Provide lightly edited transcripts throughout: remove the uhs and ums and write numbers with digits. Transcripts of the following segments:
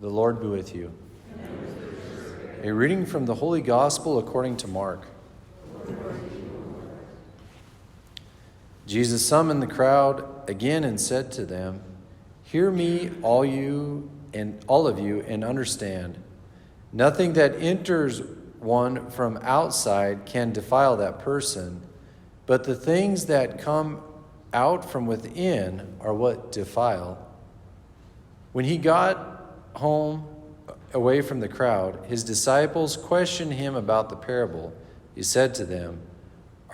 The Lord be with you. A reading from the Holy Gospel according to Mark. Jesus summoned the crowd again and said to them, "Hear me, all of you, and understand. Nothing that enters one from outside can defile that person, but the things that come out from within are what defile." When he got home away from the crowd, his disciples questioned him about the parable. He said to them,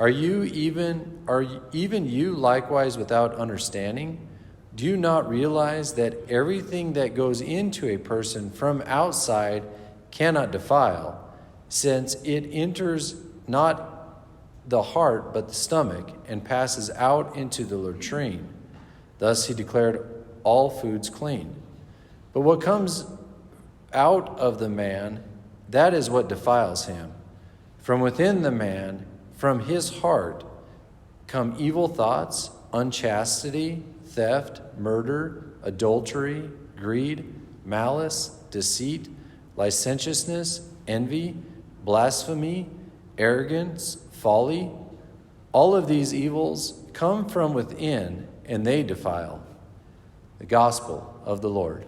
Are even you likewise without understanding? Do you not realize that everything that goes into a person from outside cannot defile, since it enters not the heart but the stomach and passes out into the latrine? Thus he declared all foods clean. But what comes out of the man, that is what defiles him. From within the man, from his heart, come evil thoughts, unchastity, theft, murder, adultery, greed, malice, deceit, licentiousness, envy, blasphemy, arrogance, folly. All of these evils come from within, and they defile. The Gospel of the Lord.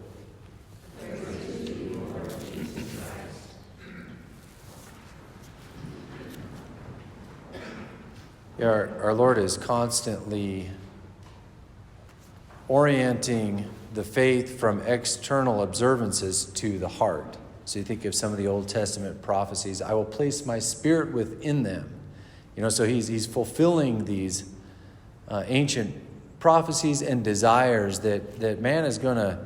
Our Lord is constantly orienting the faith from external observances to the heart. So you think of some of the Old Testament prophecies, I will place my spirit within them. So he's fulfilling these ancient prophecies and desires that man is going to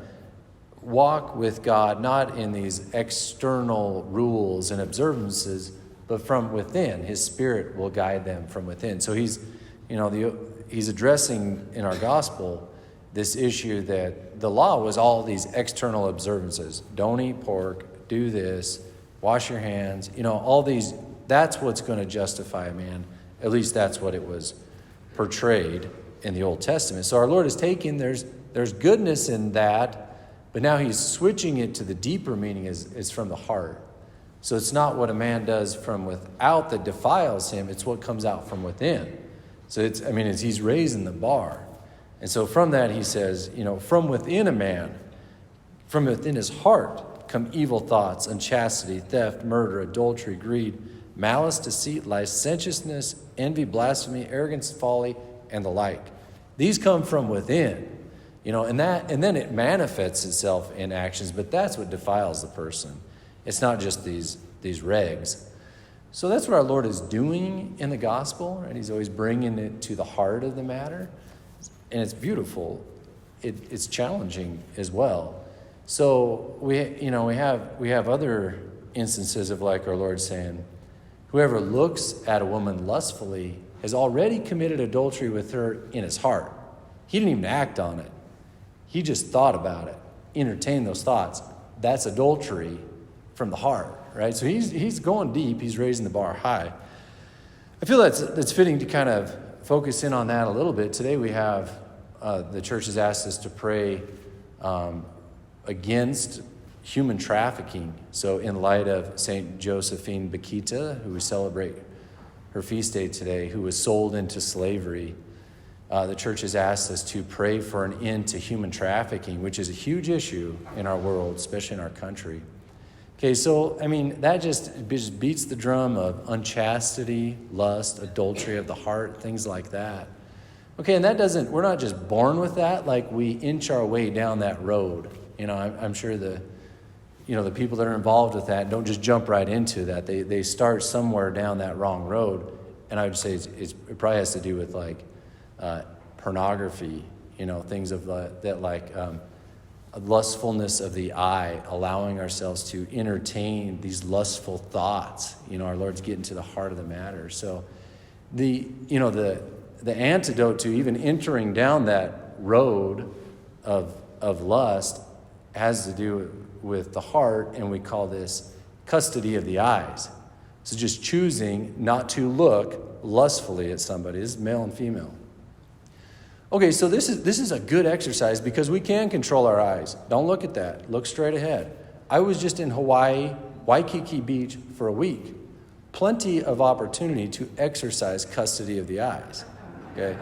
walk with God, not in these external rules and observances, but from within. His spirit will guide them from within. So he's addressing in our gospel this issue that the law was all these external observances. Don't eat pork, do this, wash your hands, all these. That's what's going to justify a man. At least that's what it was portrayed in the Old Testament. So our Lord is taking, there's goodness in that, but now he's switching it to the deeper meaning is from the heart. So it's not what a man does from without that defiles him, it's what comes out from within. So he's raising the bar. And so from that he says, from within a man, from within his heart, come evil thoughts, unchastity, theft, murder, adultery, greed, malice, deceit, licentiousness, envy, blasphemy, arrogance, folly, and the like. These come from within, and then it manifests itself in actions, but that's what defiles the person. It's not just these regs. So that's what our Lord is doing in the gospel, right? He's always bringing it to the heart of the matter, and it's beautiful. It's challenging as well. So we have other instances of like our Lord saying, whoever looks at a woman lustfully has already committed adultery with her in his heart. He didn't even act on it. He just thought about it, entertained those thoughts. That's adultery from the heart, right? So he's going deep. He's raising the bar high. I feel that's fitting to kind of focus in on that a little bit. Today we have the church has asked us to pray against human trafficking. So in light of St. Josephine Bakhita, who we celebrate her feast day today, who was sold into slavery, the church has asked us to pray for an end to human trafficking, which is a huge issue in our world, especially in our country. Okay, so, that just beats the drum of unchastity, lust, adultery of the heart, things like that. Okay, and we're not just born with that, like we inch our way down that road. I'm sure the people that are involved with that don't just jump right into that. They start somewhere down that wrong road. And I would say it probably has to do with pornography, things of that lustfulness of the eye, allowing ourselves to entertain these lustful thoughts. Our Lord's getting to the heart of the matter. So the antidote to even entering down that road of lust has to do with the heart, and we call this custody of the eyes. So just choosing not to look lustfully at somebody. This is male and female. Okay, so this is a good exercise because we can control our eyes. Don't look at that. Look straight ahead. I was just in Hawaii, Waikiki Beach for a week. Plenty of opportunity to exercise custody of the eyes. Okay?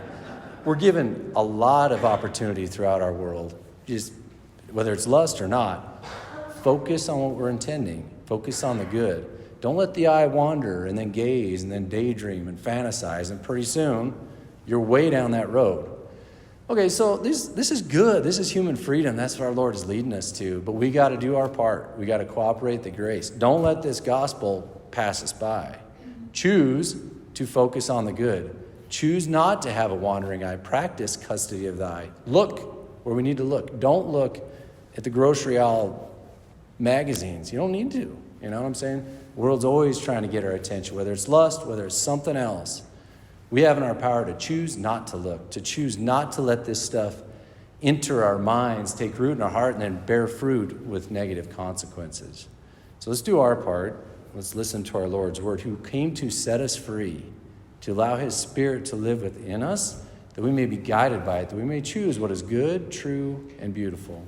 We're given a lot of opportunity throughout our world, just whether it's lust or not. Focus on what we're intending. Focus on the good. Don't let the eye wander and then gaze and then daydream and fantasize, and pretty soon you're way down that road. Okay, so this is good. This is human freedom. That's what our Lord is leading us to. But we got to do our part. We got to cooperate the grace. Don't let this gospel pass us by. Choose to focus on the good. Choose not to have a wandering eye. Practice custody of the eye. Look where we need to look. Don't look at the grocery aisle magazines. You don't need to. You know what I'm saying? The world's always trying to get our attention, whether it's lust, whether it's something else. We have in our power to choose not to look, to choose not to let this stuff enter our minds, take root in our heart, and then bear fruit with negative consequences. So let's do our part. Let's listen to our Lord's word, who came to set us free, to allow his Spirit to live within us, that we may be guided by it, that we may choose what is good, true, and beautiful.